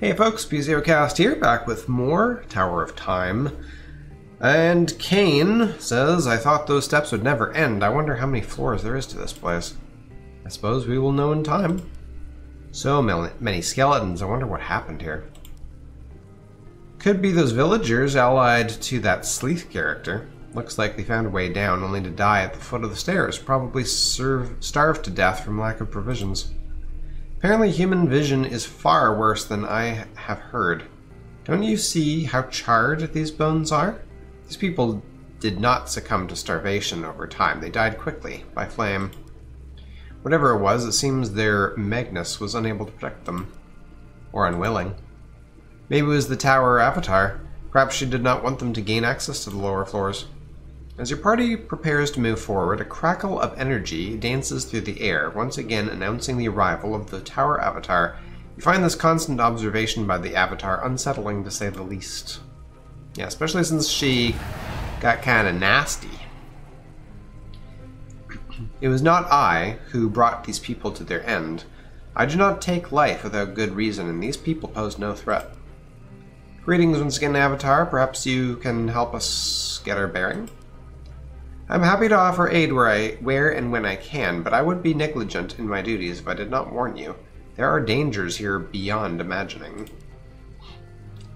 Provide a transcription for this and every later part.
Hey folks, PCoutcast here, back with more Tower of Time. And Kane says, I thought those steps would never end. I wonder how many floors there is to this place. I suppose we will know in time. So many skeletons, I wonder what happened here. Could be those villagers allied to that Sleeth character. Looks like they found a way down only to die at the foot of the stairs, probably starved to death from lack of provisions. Apparently human vision is far worse than I have heard. Don't you see how charred these bones are? These people did not succumb to starvation over time. They died quickly, by flame. Whatever it was, it seems their Magnus was unable to protect them. Or unwilling. Maybe it was the Tower Avatar. Perhaps she did not want them to gain access to the lower floors. As your party prepares to move forward, a crackle of energy dances through the air, once again announcing the arrival of the Tower Avatar. You find this constant observation by the Avatar unsettling, to say the least. Yeah, especially since she got kind of nasty. It was not I who brought these people to their end. I do not take life without good reason, and these people pose no threat. Greetings once again, Avatar. Perhaps you can help us get our bearing? I'm happy to offer aid where and when I can, but I would be negligent in my duties if I did not warn you. There are dangers here beyond imagining.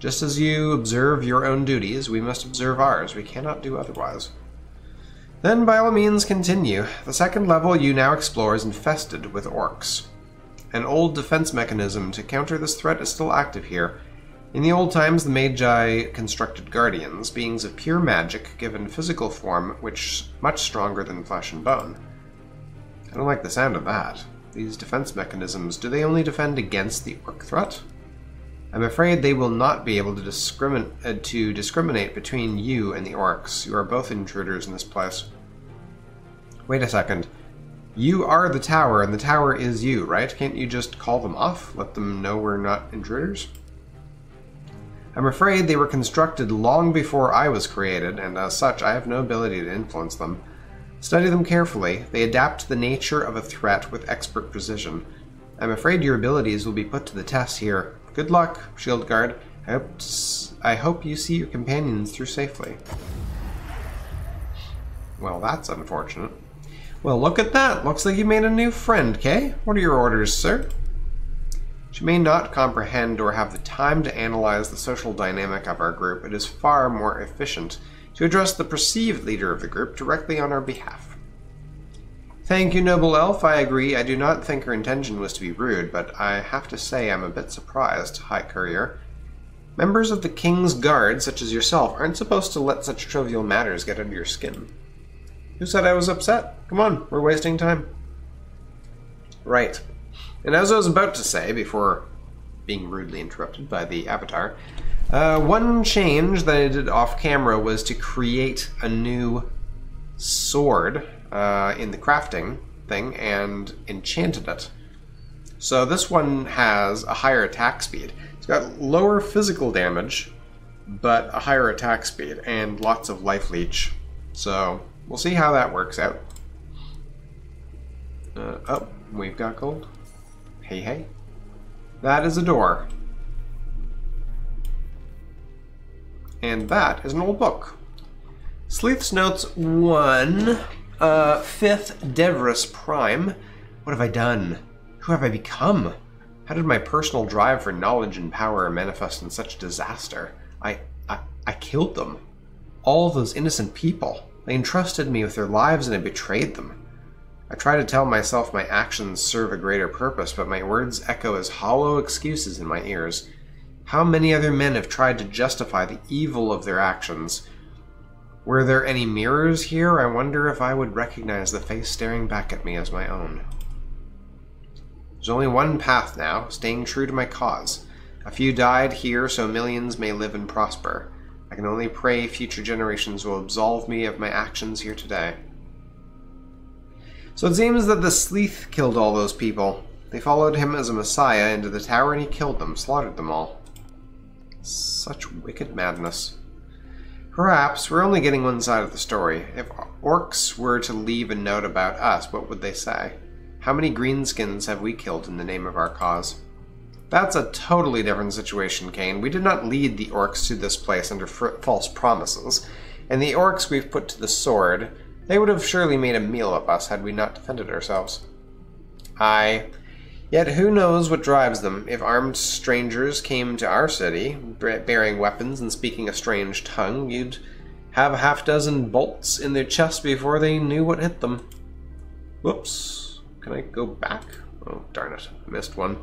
Just as you observe your own duties, we must observe ours. We cannot do otherwise. Then by all means continue. The second level you now explore is infested with orcs. An old defense mechanism to counter this threat is still active here. In the old times, the Magi constructed guardians, beings of pure magic given physical form which much stronger than flesh and bone. I don't like the sound of that. These defense mechanisms, do they only defend against the orc threat? I'm afraid they will not be able to discriminate between you and the orcs. You are both intruders in this place. Wait a second. You are the tower, and the tower is you, right? Can't you just call them off? Let them know we're not intruders? I'm afraid they were constructed long before I was created, and as such I have no ability to influence them. Study them carefully. They adapt to the nature of a threat with expert precision. I'm afraid your abilities will be put to the test here. Good luck, Shield Guard. I hope you see your companions through safely. Well, that's unfortunate. Well, look at that. Looks like you made a new friend, Kay. What are your orders, sir? She may not comprehend or have the time to analyze the social dynamic of our group. It is far more efficient to address the perceived leader of the group directly on our behalf. Thank you, noble elf. I agree. I do not think her intention was to be rude, but I have to say I'm a bit surprised, High Courier. Members of the King's Guard, such as yourself, aren't supposed to let such trivial matters get under your skin. Who said I was upset? Come on, we're wasting time. Right. And as I was about to say, before being rudely interrupted by the Avatar, one change that I did off camera was to create a new sword in the crafting thing and enchanted it. So this one has a higher attack speed. It's got lower physical damage, but a higher attack speed and lots of life leech. So we'll see how that works out. Oh, we've got gold. Hey, hey. That is a door. And that is an old book. Sleeth's Notes 1, 5th Devris Prime. What have I done? Who have I become? How did my personal drive for knowledge and power manifest in such disaster? I killed them. All those innocent people. They entrusted me with their lives and I betrayed them. I try to tell myself my actions serve a greater purpose, but my words echo as hollow excuses in my ears. How many other men have tried to justify the evil of their actions? Were there any mirrors here? I wonder if I would recognize the face staring back at me as my own. There's only one path now, staying true to my cause. A few died here so millions may live and prosper. I can only pray future generations will absolve me of my actions here today. So it seems that the Sleeth killed all those people. They followed him as a messiah into the tower and he killed them, slaughtered them all. Such wicked madness. Perhaps we're only getting one side of the story. If orcs were to leave a note about us, what would they say? How many greenskins have we killed in the name of our cause? That's a totally different situation, Kane. We did not lead the orcs to this place under false promises, and the orcs we've put to the sword, they would have surely made a meal of us had we not defended ourselves. Aye. Yet who knows what drives them? If armed strangers came to our city, bearing weapons and speaking a strange tongue, you'd have a half-dozen bolts in their chest before they knew what hit them. Whoops. Can I go back? Oh, darn it. I missed one.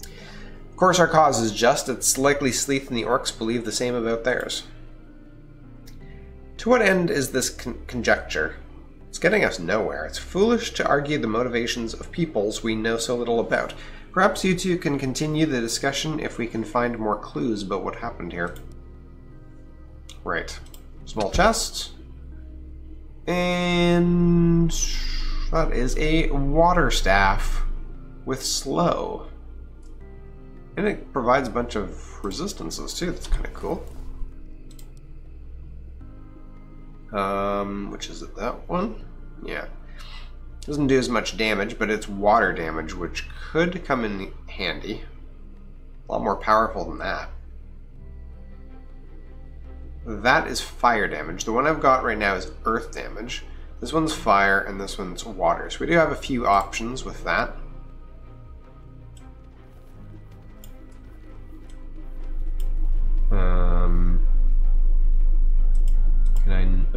Of course our cause is just. It's likely Sleeth and the orcs believe the same about theirs. To what end is this conjecture? It's getting us nowhere. It's foolish to argue the motivations of peoples we know so little about. Perhaps you two can continue the discussion if we can find more clues about what happened here. Right. Small chest. And that is a water staff with slow. And it provides a bunch of resistances too. That's kind of cool. Which is it, that one? Yeah. Doesn't do as much damage, but it's water damage, which could come in handy. A lot more powerful than that. That is fire damage. The one I've got right now is earth damage. This one's fire, and this one's water. So we do have a few options with that.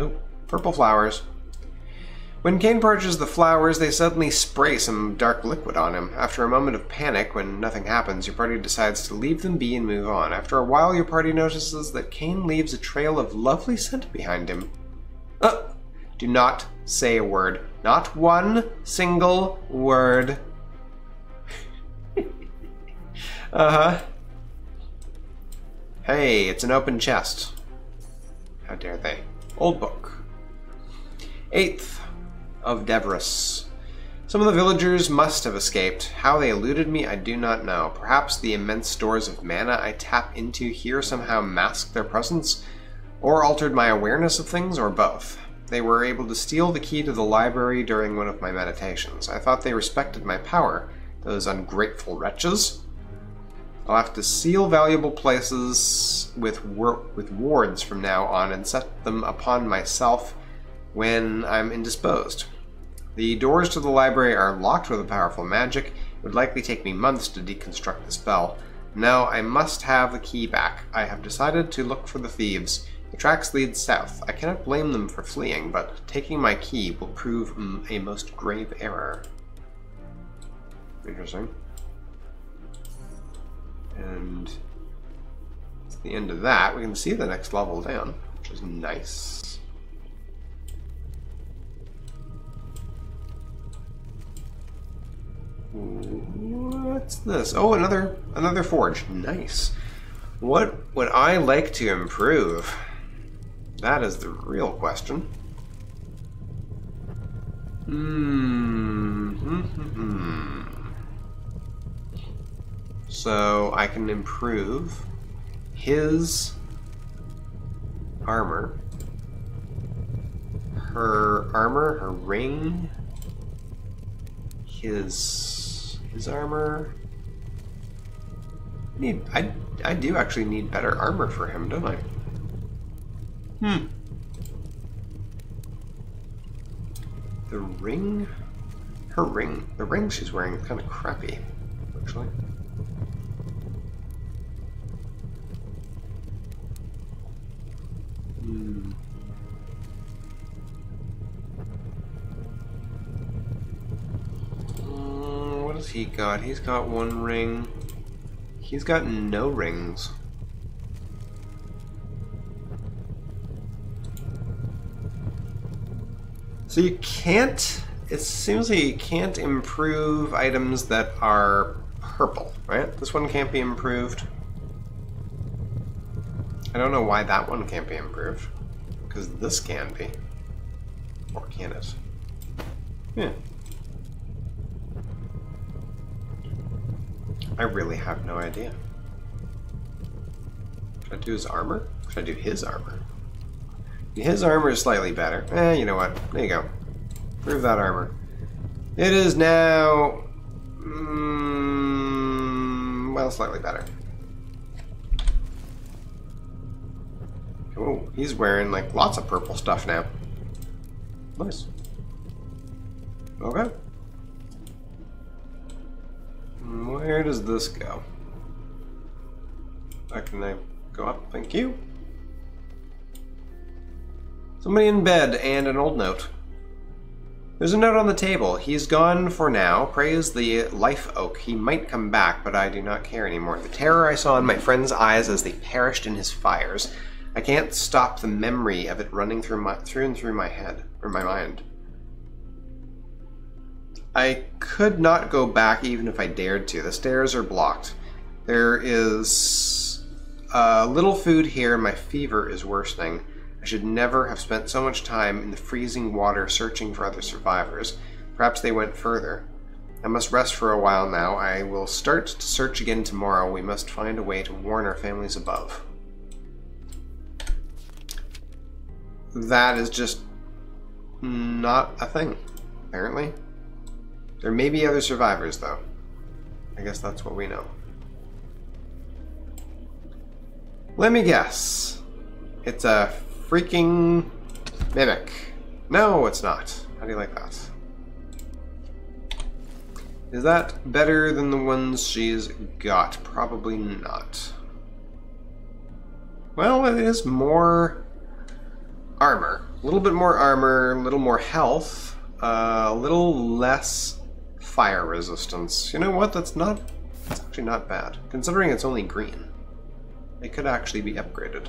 Oh, purple flowers. When Kane purchases the flowers, they suddenly spray some dark liquid on him. After a moment of panic, when nothing happens, your party decides to leave them be and move on. After a while, your party notices that Kane leaves a trail of lovely scent behind him. Do not say a word. Not one single word. Uh-huh. Hey, it's an open chest. How dare they? Old book. 8th of Deverus. Some of the villagers must have escaped. How they eluded me, I do not know. Perhaps the immense stores of mana I tap into here somehow masked their presence, or altered my awareness of things, or both. They were able to steal the key to the library during one of my meditations. I thought they respected my power, those ungrateful wretches. I'll have to seal valuable places with wards from now on and set them upon myself when I'm indisposed. The doors to the library are locked with a powerful magic. It would likely take me months to deconstruct the spell. No, I must have the key back. I have decided to look for the thieves. The tracks lead south. I cannot blame them for fleeing, but taking my key will prove a most grave error. Interesting. And it's the end of that. We can see the next level down, which is nice. What's this? Oh, another forge. Nice. What would I like to improve? That is the real question. So I can improve his armor, her ring, his armor. I do actually need better armor for him, don't I? The ring, the ring she's wearing is kind of crappy, actually. What has he got? He's got one ring. He's got no rings. So you can't, it seems like you can't improve items that are purple, right? This one can't be improved. I don't know why that one can't be improved, because this can be. Or can it? Yeah. I really have no idea. Should I do his armor? Should I do his armor? His armor is slightly better. You know what? There you go. Improve that armor. It is now... well, slightly better. Oh, he's wearing like lots of purple stuff now. Nice. Okay. Where does this go? Can I go up? Thank you. Somebody in bed and an old note. There's a note on the table. He's gone for now. Praise the life oak. He might come back, but I do not care anymore. The terror I saw in my friend's eyes as they perished in his fires. I can't stop the memory of it running through my head, or my mind. I could not go back even if I dared to. The stairs are blocked. There is little food here. My fever is worsening. I should never have spent so much time in the freezing water searching for other survivors. Perhaps they went further. I must rest for a while now. I will start to search again tomorrow. We must find a way to warn our families above. That is just not a thing, apparently. There may be other survivors, though. I guess that's what we know. Let me guess. It's a freaking mimic. No, it's not. How do you like that? Is that better than the ones she's got? Probably not. Well, it is more armor. A little bit more armor, a little more health, a little less fire resistance. You know what? That's actually not bad. Considering it's only green. It could actually be upgraded.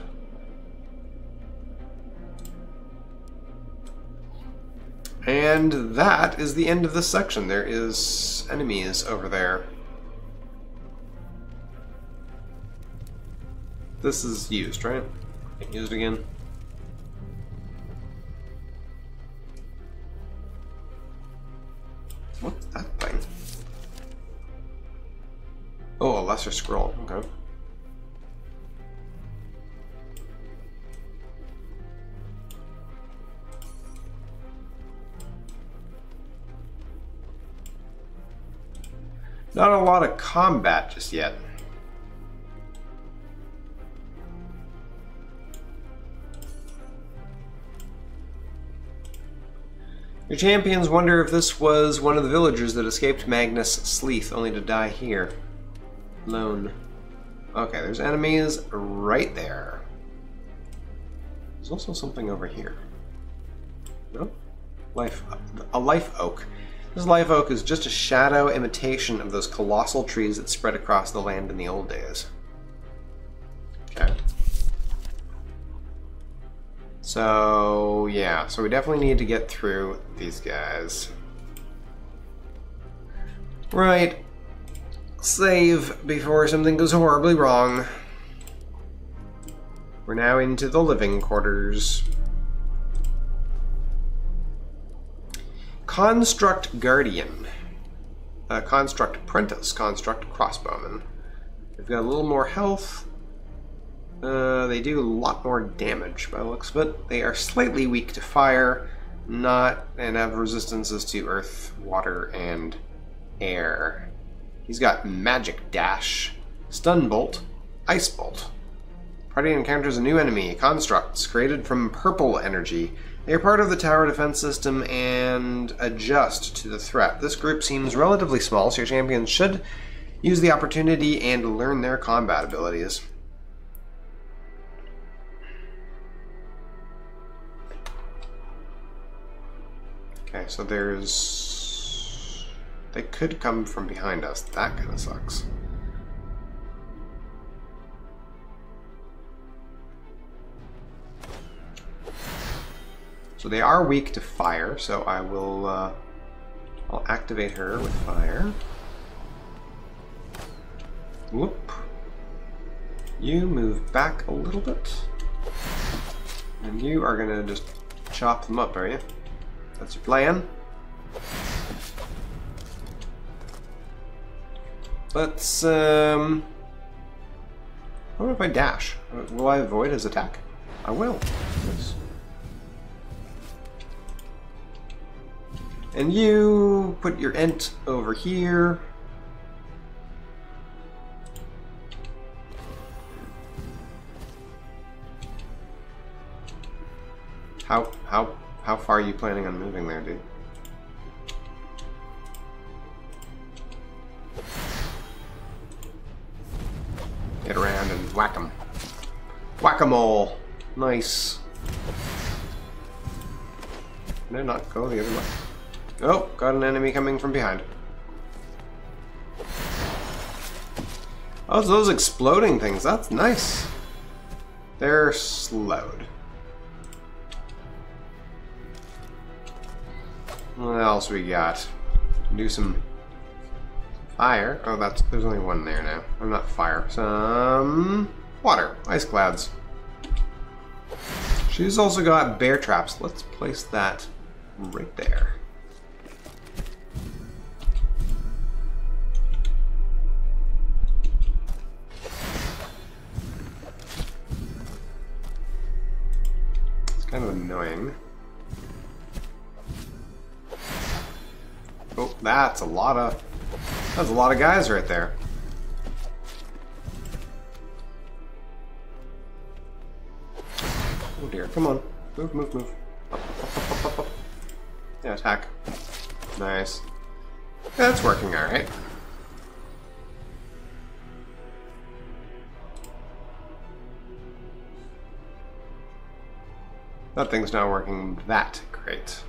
And that is the end of this section. There is enemies over there. This is used, right? Used again. What's that thing? Oh, a lesser scroll. Okay. Not a lot of combat just yet. Your champions wonder if this was one of the villagers that escaped Magnus Sleeth, only to die here. Alone. Okay, there's enemies right there. There's also something over here. No? A life oak. This live oak is just a shadow imitation of those colossal trees that spread across the land in the old days. Okay. So, yeah. So we definitely need to get through these guys. Right. Save before something goes horribly wrong. We're now into the living quarters. Construct Guardian, Construct Apprentice, Construct Crossbowman. They've got a little more health. They do a lot more damage by the looks of it. They are slightly weak to fire, and have resistances to earth, water, and air. He's got Magic Dash, Stun Bolt, Ice Bolt. Party encounters a new enemy, constructs created from purple energy. They are part of the tower defense system and adjust to the threat. This group seems relatively small, so your champions should use the opportunity and learn their combat abilities. Okay, so there's... They could come from behind us. That kind of sucks. So they are weak to fire, so I will, I'll activate her with fire. Whoop. You move back a little bit. And you are gonna just chop them up, are you? That's your plan? Let's, what if I dash? Will I avoid his attack? I will. Yes. And you put your Ent over here. How far are you planning on moving there, dude? Get around and whack 'em. Whack-a-mole. Nice. Can I not go the other way? Oh, got an enemy coming from behind. Oh, so those exploding things. That's nice. They're slowed. What else we got? Do some fire. Oh, there's only one there now. I'm not fire. Some water. Ice clouds. She's also got bear traps. Let's place that right there. It's kind of annoying. Oh, that's a lot of guys right there. Oh dear, come on. Move, move, move. Up, up, up, up, up. Yeah, attack. Nice. That's working alright. That thing's not working that great.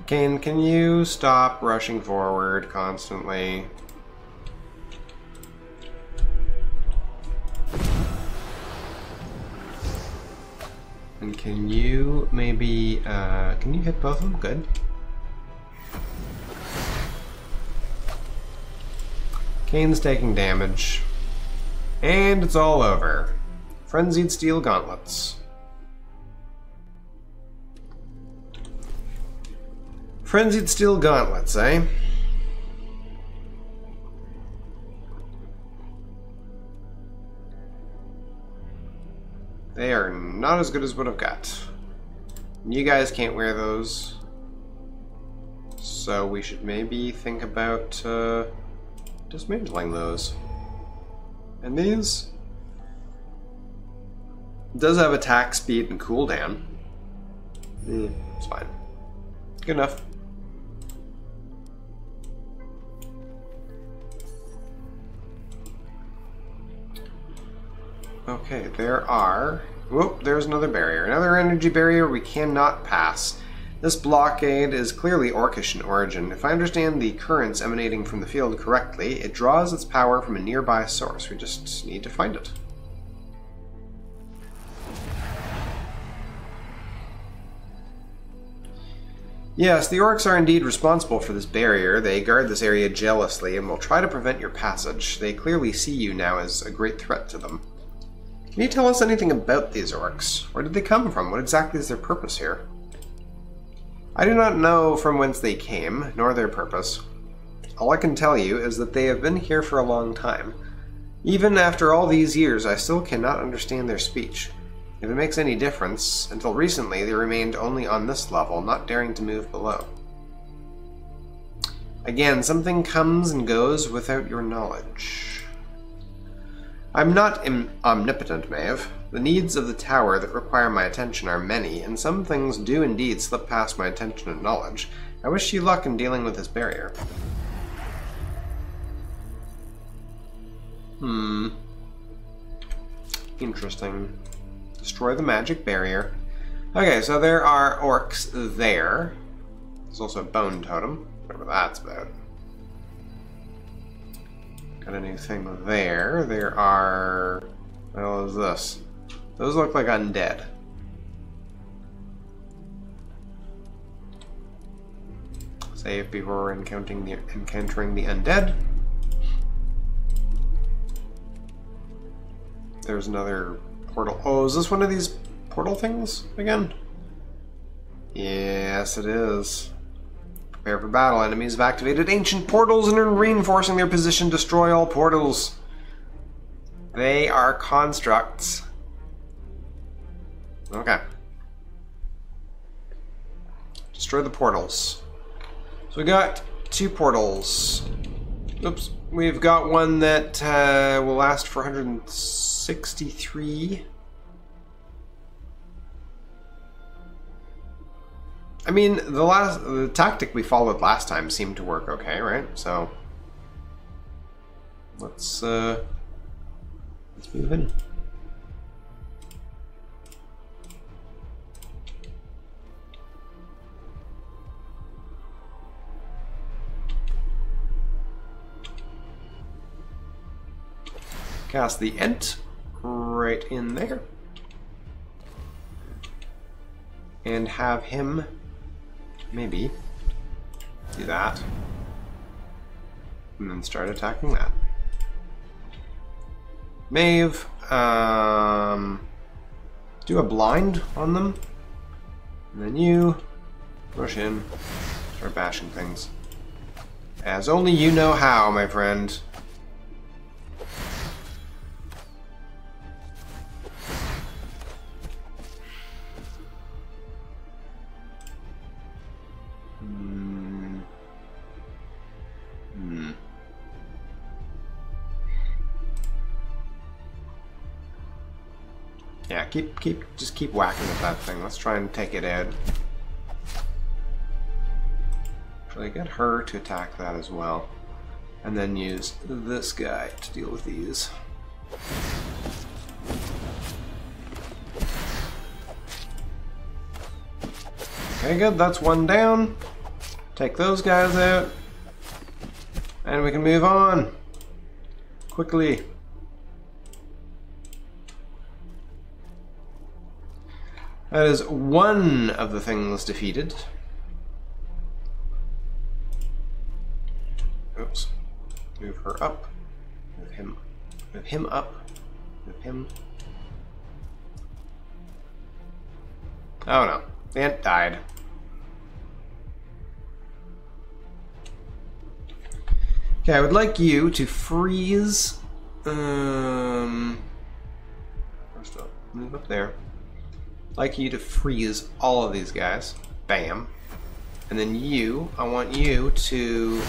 Kane, can you stop rushing forward constantly? And can you maybe, can you hit both of them? Good. Kane's taking damage. And it's all over. Frenzied Steel Gauntlets. Frenzied Steel Gauntlets, eh? They are not as good as what I've got. You guys can't wear those. So we should maybe think about dismantling those. And these does have attack speed and cooldown. It's fine. Good enough. Okay, there are... Whoop, there's another barrier. Another energy barrier we cannot pass. This blockade is clearly Orcish in origin. If I understand the currents emanating from the field correctly, it draws its power from a nearby source. We just need to find it. Yes, the orcs are indeed responsible for this barrier. They guard this area jealously and will try to prevent your passage. They clearly see you now as a great threat to them. Can you tell us anything about these orcs? Where did they come from? What exactly is their purpose here? I do not know from whence they came, nor their purpose. All I can tell you is that they have been here for a long time. Even after all these years, I still cannot understand their speech. If it makes any difference, until recently they remained only on this level, not daring to move below. Again, something comes and goes without your knowledge. I'm not omnipotent, Maeve. The needs of the tower that require my attention are many, and some things do indeed slip past my attention and knowledge. I wish you luck in dealing with this barrier. Interesting. Destroy the magic barrier. Okay, so there are orcs there. There's also a bone totem, whatever that's about. Got a new thing there. There are... What the hell is this? Those look like undead. Save before encountering the undead. There's another portal. Oh, is this one of these portal things again? Yes, it is. Prepare for battle. Enemies have activated ancient portals and are reinforcing their position. Destroy all portals. They are constructs. Okay. Destroy the portals. So we got 2 portals. Oops. We've got one that will last for 100 63. I mean, the tactic we followed last time seemed to work okay, right? So let's move in. Cast the Ent right in there. And have him maybe do that. And then start attacking that. Maeve, do a blind on them. And then you push in, start bashing things. As only you know how, my friend. Yeah, just keep whacking at that thing. Let's try and take it out. Actually, get her to attack that as well, and then use this guy to deal with these. Okay, good. That's one down. Take those guys out, and we can move on quickly. That is one of the things defeated. Oops. Move her up. Move him up. Move him. Oh no. The ant died. Okay, I would like you to freeze. First up, move up there. I'd like you to freeze all of these guys. Bam. And then I want you to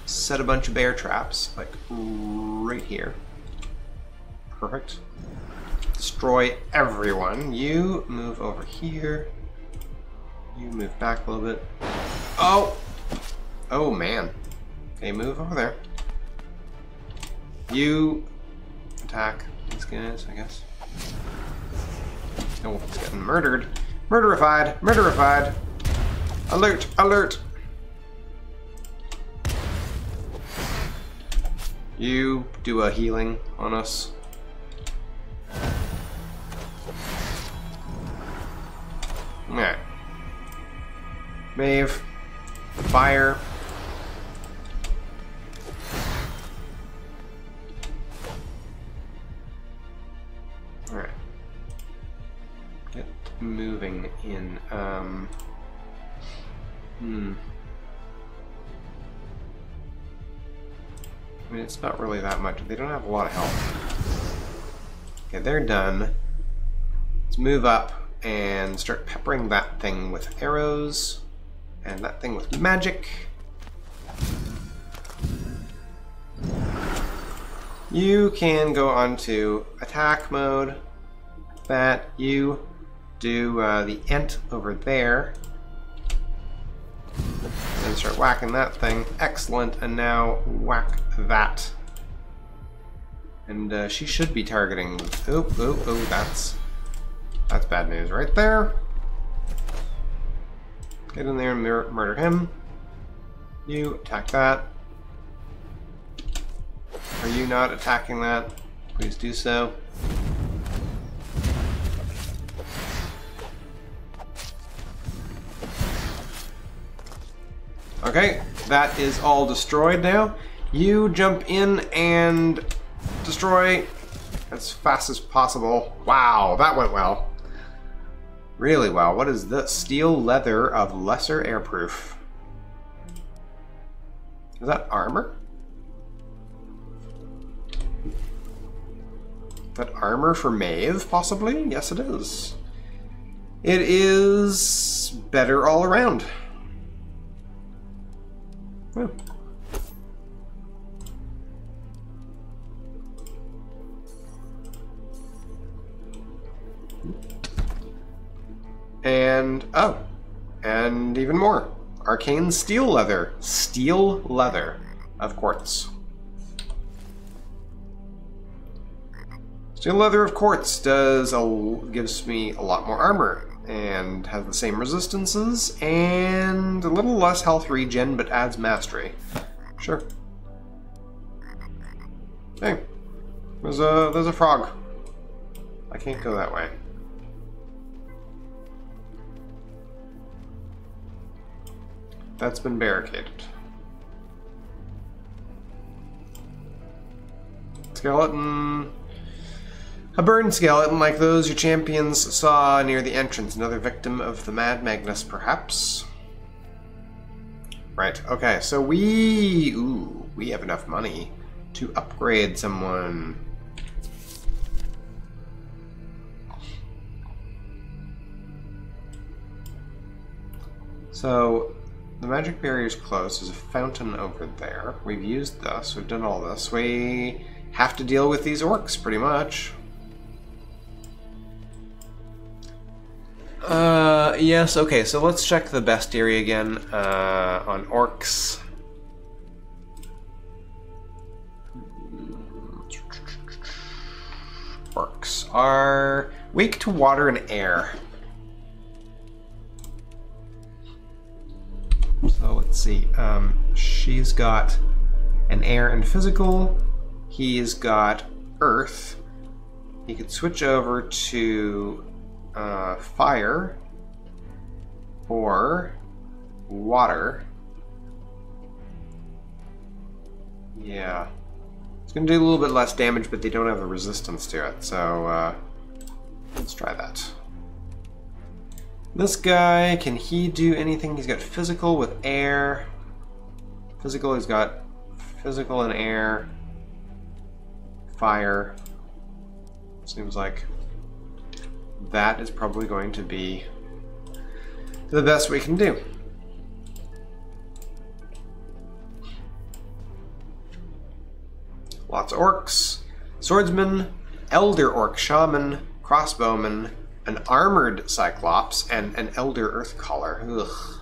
set a bunch of bear traps, like right here. Perfect. Destroy everyone. You move over here. You move back a little bit. Oh! Oh man. Okay, move over there. You attack these guys, I guess. Oh, it's getting murdered. Murderified! Murderified! Alert! Alert! You do a healing on us. Alright. Maeve. Fire. Alright. Get moving in. I mean, it's not really that much. They don't have a lot of health. Okay, they're done. Let's move up and start peppering that thing with arrows. And that thing with magic. You can go on to attack mode. That you do the Ent over there. And start whacking that thing. Excellent. And now whack that. And she should be targeting. Oh, that's bad news right there. Get in there and murder him. You attack that. Are you not attacking that? Please do so. Okay, that is all destroyed now. You jump in and destroy as fast as possible. Wow, that went well. Really well. What is this? Steel leather of lesser airproof. Is that armor? Is that armor for Maeve, possibly? Yes, it is. It is better all around. Oh. and oh, and even more. Arcane steel leather. Steel leather of quartz. Steel leather of quartz gives me a lot more armor and has the same resistances and a little less health regen, but adds mastery. Sure. Hey, there's a frog. I can't go that way. That's been barricaded. Skeleton. A burned skeleton like those your champions saw near the entrance. Another victim of the Mad Magnus, perhaps? Right, okay, so we have enough money to upgrade someone. So, the magic barrier's closed. There's a fountain over there. We've used this. We've done all this. We have to deal with these orcs, pretty much. Yes, okay, so let's check the bestiary again, on orcs. Orcs are weak to water and air. So let's see, she's got an air and physical, he's got earth. He could switch over to fire or water. Yeah. It's going to do a little bit less damage, but they don't have a resistance to it, so let's try that. This guy, can he do anything? He's got physical with air. Physical, he's got physical and air. Fire. Seems like that is probably going to be the best we can do. Lots of orcs. Swordsman, elder orc, shaman, crossbowman, an armored cyclops, and an elder earth caller. Ugh.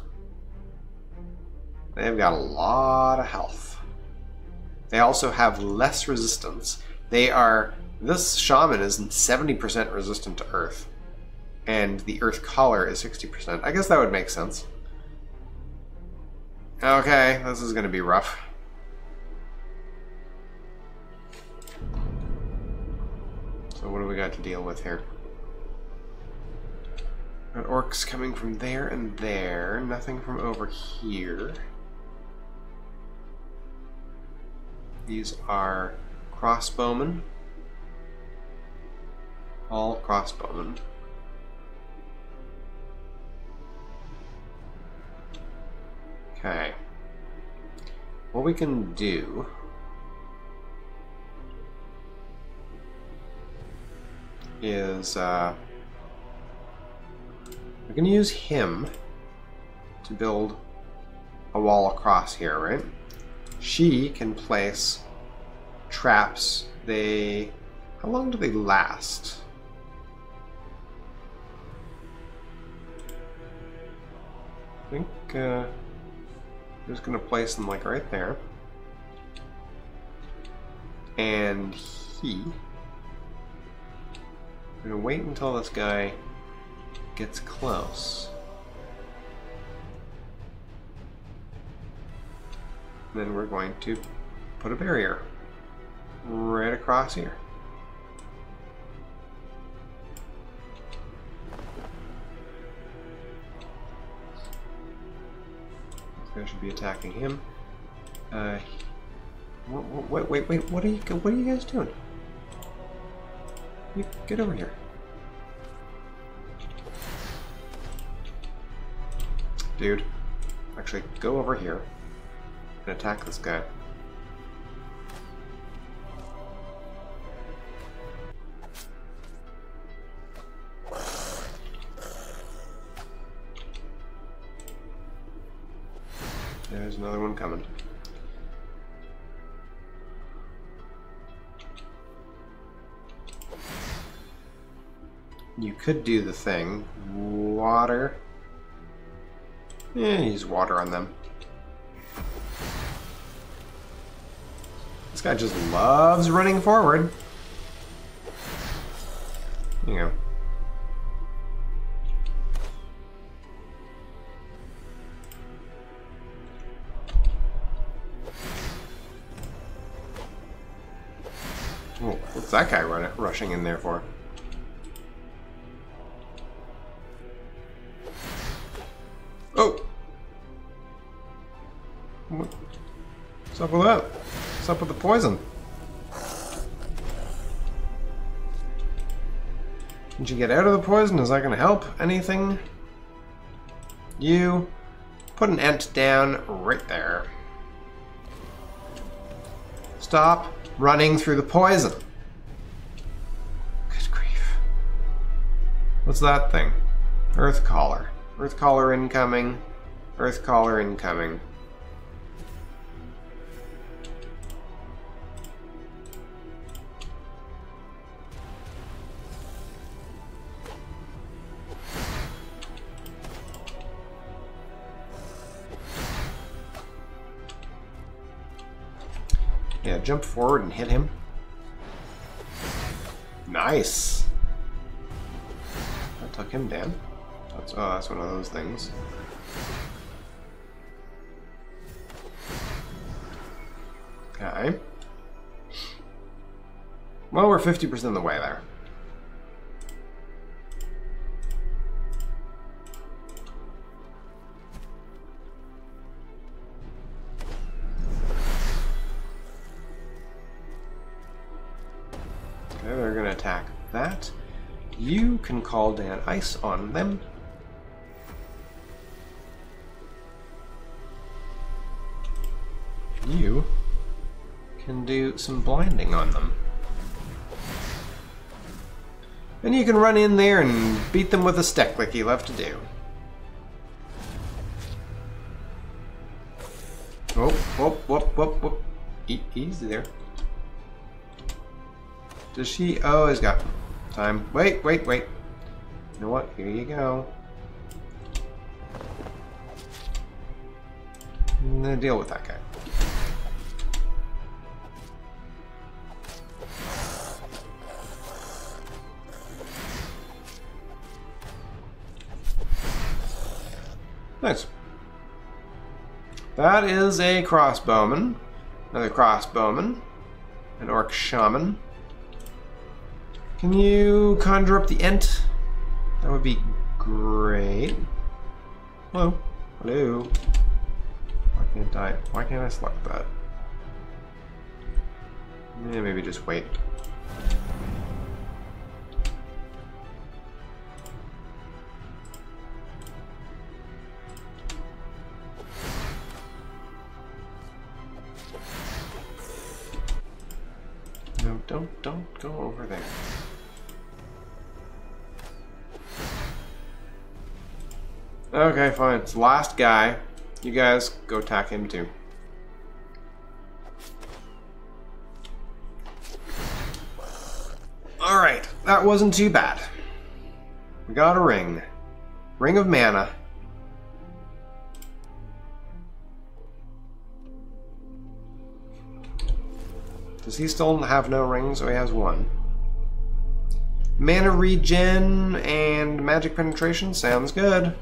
They've got a lot of health. They also have less resistance. This shaman is 70% resistant to earth, and the earth caller is 60%. I guess that would make sense. Okay, this is going to be rough. So what do we got to deal with here? Got orcs coming from there and there, nothing from over here. These are crossbowmen. All crossbowmen. Okay. What we can do is we're going to use him to build a wall across here, right? She can place traps. How long do they last? I think I'm just going to place them like right there. And I'm going to wait until this guy gets close. And then we're going to put a barrier right across here. I should be attacking him. Wait! What are you guys doing? You get over here, dude. Actually, go over here and attack this guy. There's another one coming. You could do the thing. Water, Yeah, use water on them. This guy just loves running forward. There you go. Oh, what's that guy rushing in there for? Oh! What's up with that? What's up with the poison? Did you get out of the poison? Is that going to help anything? You put an ent down right there. Stop running through the poison. Good grief. What's that thing? Earth Caller. Earth Caller incoming. Earth Caller incoming. Yeah, jump forward and hit him. Nice. That took him down. That's one of those things. Okay. Well, we're 50% of the way there. Okay, they're gonna attack that. You can call down ice on them. You can do some blinding on them. And you can run in there and beat them with a stick like you love to do. Oh, whoop, whoop, whoop, whoop. Easy there. Does she? Oh, he's got time. Wait, wait, wait. You know what? Here you go. I'm gonna deal with that guy. Nice. That is a crossbowman. Another crossbowman. An orc shaman. Can you conjure up the ent? That would be great. Hello. Hello. Why can't I? Why can't I select that? Yeah, maybe just wait. No, don't go over there. Okay, fine. It's the last guy. You guys go attack him too. Alright, that wasn't too bad. We got a ring. Ring of mana. Does he still have no rings? Oh, he has one. Mana regen and magic penetration sounds good.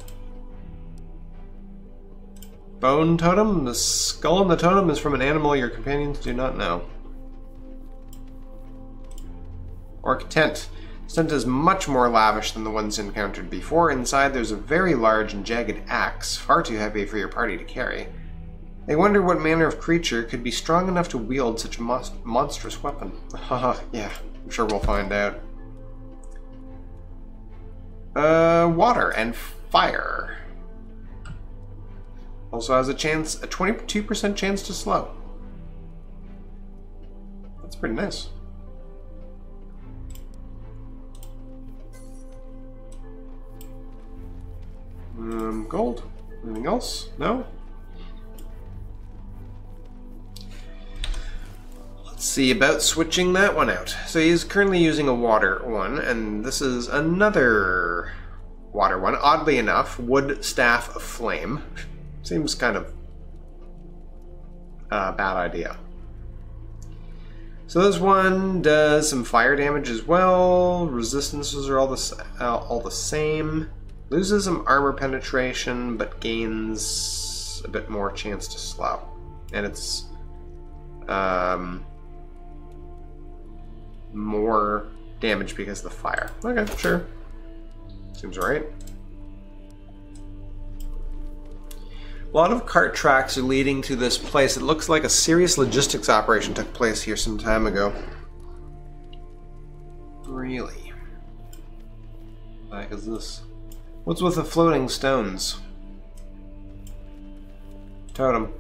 Bone totem. The skull on the totem is from an animal your companions do not know. Orc tent. This tent is much more lavish than the ones encountered before. Inside there's a very large and jagged axe, far too heavy for your party to carry. They wonder what manner of creature could be strong enough to wield such a monstrous weapon. Haha, yeah, I'm sure we'll find out. Water and fire. Also has a 22% chance to slow. That's pretty nice. Gold. Anything else? No? Let's see about switching that one out. So he's currently using a water one, and this is another water one. Oddly enough, wood staff of flame. Seems kind of a bad idea. So this one does some fire damage as well. Resistances are all the same. Loses some armor penetration, but gains a bit more chance to slow. And it's more damage because of the fire. Okay, sure. Seems right. A lot of cart tracks are leading to this place. It looks like a serious logistics operation took place here some time ago. Really? What the heck is this? What's with the floating stones? Totem.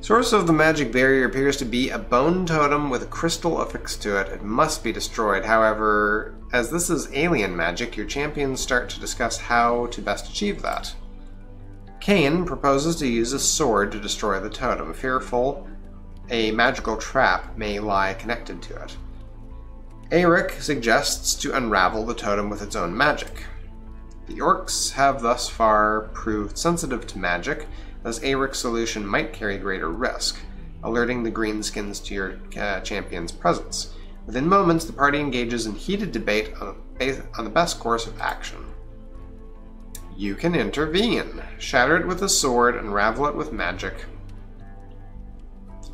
Source of the magic barrier appears to be a bone totem with a crystal affixed to it. It must be destroyed. However, as this is alien magic, your champions start to discuss how to best achieve that. Cain proposes to use a sword to destroy the totem, fearful a magical trap may lie connected to it. Eric suggests to unravel the totem with its own magic. The orcs have thus far proved sensitive to magic, as Eric's solution might carry greater risk, alerting the greenskins to your champion's presence. Within moments, the party engages in heated debate on the best course of action. You can intervene. Shatter it with a sword, unravel it with magic.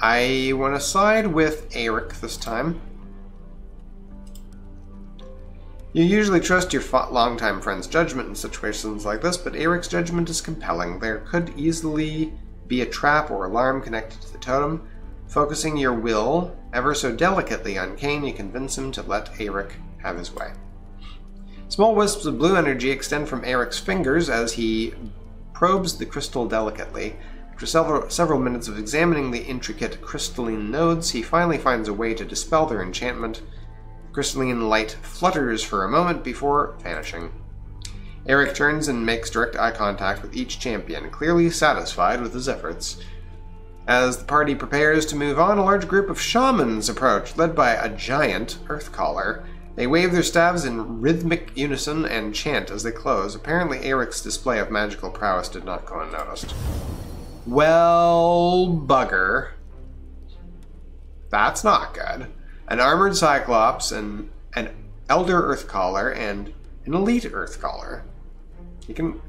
I want to side with Eric this time. You usually trust your longtime friend's judgment in situations like this, but Eric's judgment is compelling. There could easily be a trap or alarm connected to the totem. Focusing your will ever so delicately on Cain, you convince him to let Eric have his way. Small wisps of blue energy extend from Eric's fingers as he probes the crystal delicately. After several minutes of examining the intricate crystalline nodes, he finally finds a way to dispel their enchantment. Crystalline light flutters for a moment before vanishing. Eric turns and makes direct eye contact with each champion, clearly satisfied with his efforts. As the party prepares to move on, a large group of shamans approach, led by a giant earthcaller. They wave their staves in rhythmic unison and chant as they close. Apparently Eric's display of magical prowess did not go unnoticed. Well, bugger. That's not good. An armored cyclops, and an elder earthcaller, and an elite earthcaller. He can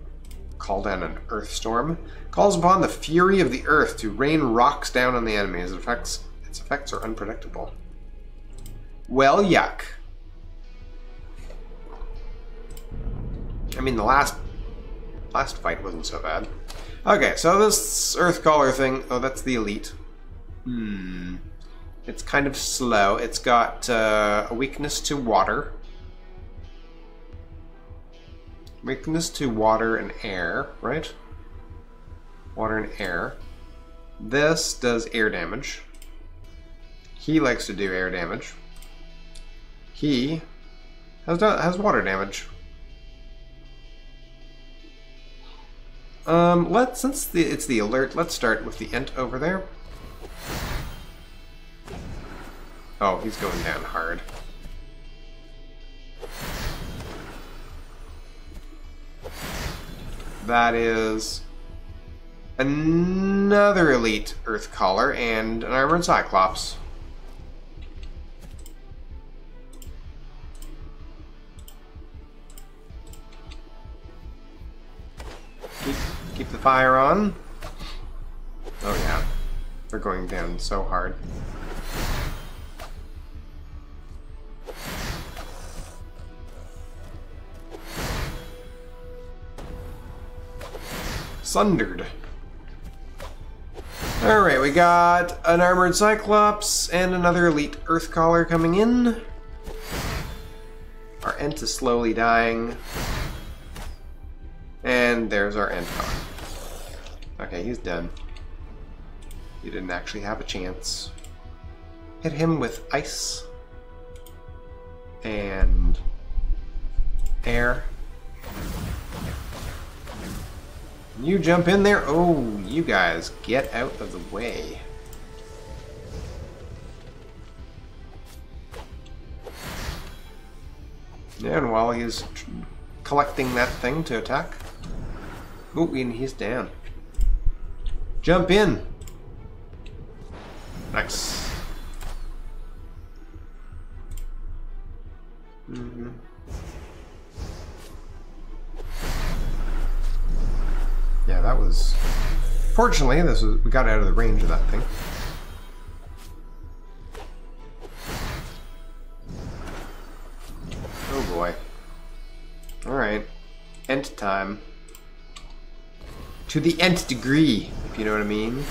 call down an earth storm. Calls upon the fury of the earth to rain rocks down on the enemies. Its effects are unpredictable. Well, yuck. I mean, the last fight wasn't so bad. Okay, so this earthcaller thing... Oh, that's the elite. It's kind of slow. It's got a weakness to water. Weakness to water and air, right? Water and air. This does air damage. He likes to do air damage. He has water damage. Since it's the alert, let's start with the Ent over there. Oh, he's going down hard. That is another elite earthcaller and an armored cyclops. Keep the fire on. Oh yeah, they're going down so hard. Sundered. Alright, we got an armored cyclops and another elite earthcaller coming in. Our Ent is slowly dying. And there's our Ent gone. Okay, he's done. He didn't actually have a chance. Hit him with ice. And air. You jump in there. Oh, you guys, get out of the way. And while he's collecting that thing to attack. Ooh, and he's down. Jump in. Nice. Mm-hmm. Yeah, that was... Fortunately, we got out of the range of that thing. Oh boy. Alright. Ent time. To the nth degree, if you know what I mean.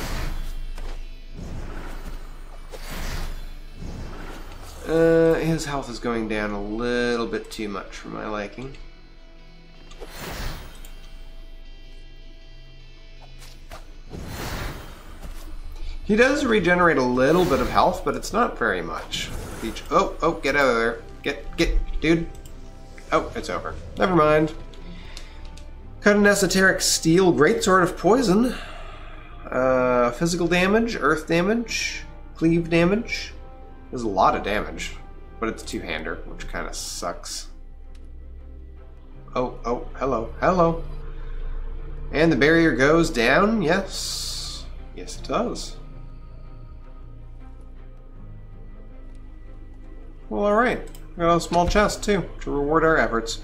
His health is going down a little bit too much for my liking. He does regenerate a little bit of health, but it's not very much. Oh, get out of there. Get, dude. Oh, it's over. Never mind. Cut an esoteric steel greatsword of poison. Physical damage, earth damage, cleave damage. There's a lot of damage, but it's a two-hander, which kind of sucks. Oh, hello. And the barrier goes down, yes. Yes, it does. Well, alright. Got a small chest, too, to reward our efforts.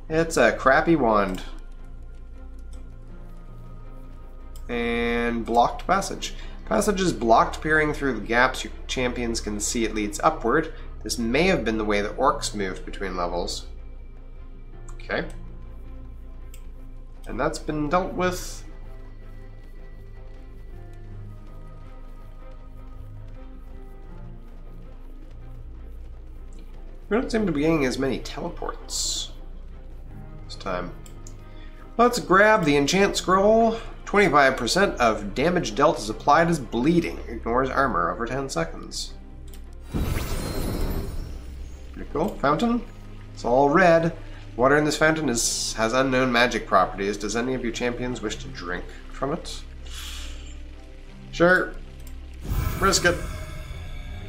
It's a crappy wand. And blocked passage. Passage is blocked, peering through the gaps your champions can see it leads upward. This may have been the way the orcs moved between levels. Okay. And that's been dealt with. We don't seem to be getting as many teleports this time. Let's grab the Enchant Scroll. 25% of damage dealt is applied as bleeding. Ignores armor over 10 seconds. Pretty cool. Fountain. It's all red. Water in this fountain has unknown magic properties. Does any of your champions wish to drink from it? Sure. Risk it.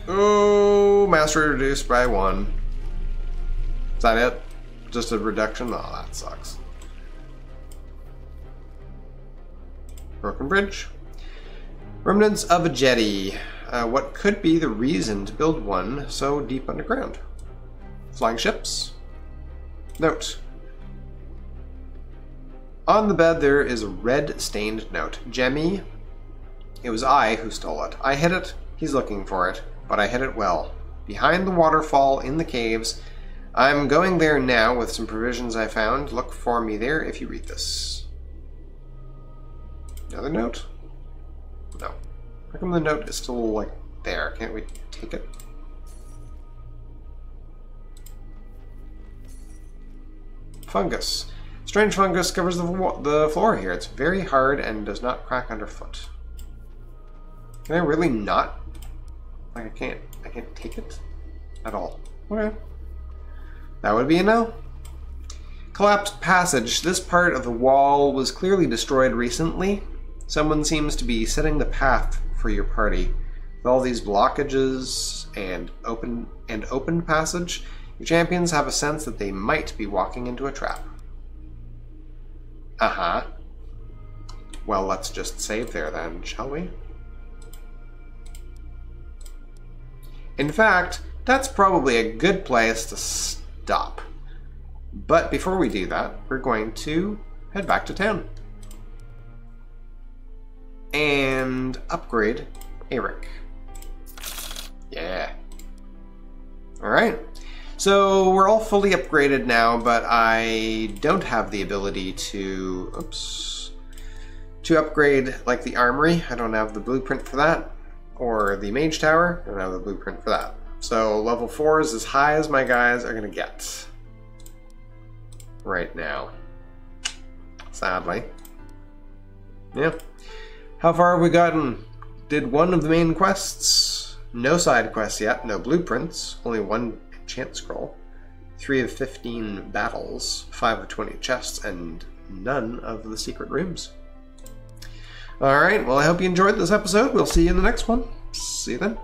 Oh, mastery reduced by 1. Is that it? Just a reduction? Oh, that sucks. Broken bridge. Remnants of a jetty. What could be the reason to build one so deep underground? Flying ships. Note. On the bed there is a red stained note. Jemmy, it was I who stole it. I hid it. He's looking for it. But I hid it well. Behind the waterfall in the caves. I'm going there now with some provisions I found. Look for me there if you read this. Another note? No. How come the note is still, like, there? Can't we take it? Fungus. Strange fungus covers the floor here. It's very hard and does not crack underfoot. Can I really not? Like, I can't take it at all. Okay. That would be a no. Collapsed passage. This part of the wall was clearly destroyed recently. Someone seems to be setting the path for your party. With all these blockages and open passage, your champions have a sense that they might be walking into a trap. Uh-huh. Well, let's just save there then, shall we? In fact, that's probably a good place to stop. But before we do that, we're going to head back to town. And upgrade Eric. Yeah. Alright. So we're all fully upgraded now, but I don't have the ability to... Oops. To upgrade, like, the armory. I don't have the blueprint for that. Or the mage tower. I don't have the blueprint for that. So level 4 is as high as my guys are going to get. Right now. Sadly. Yeah. How far have we gotten? Did one of the main quests. No side quests yet, no blueprints, only one enchant scroll, 3 of 15 battles, 5 of 20 chests, and none of the secret rooms. Alright, well I hope you enjoyed this episode. We'll see you in the next one. See you then.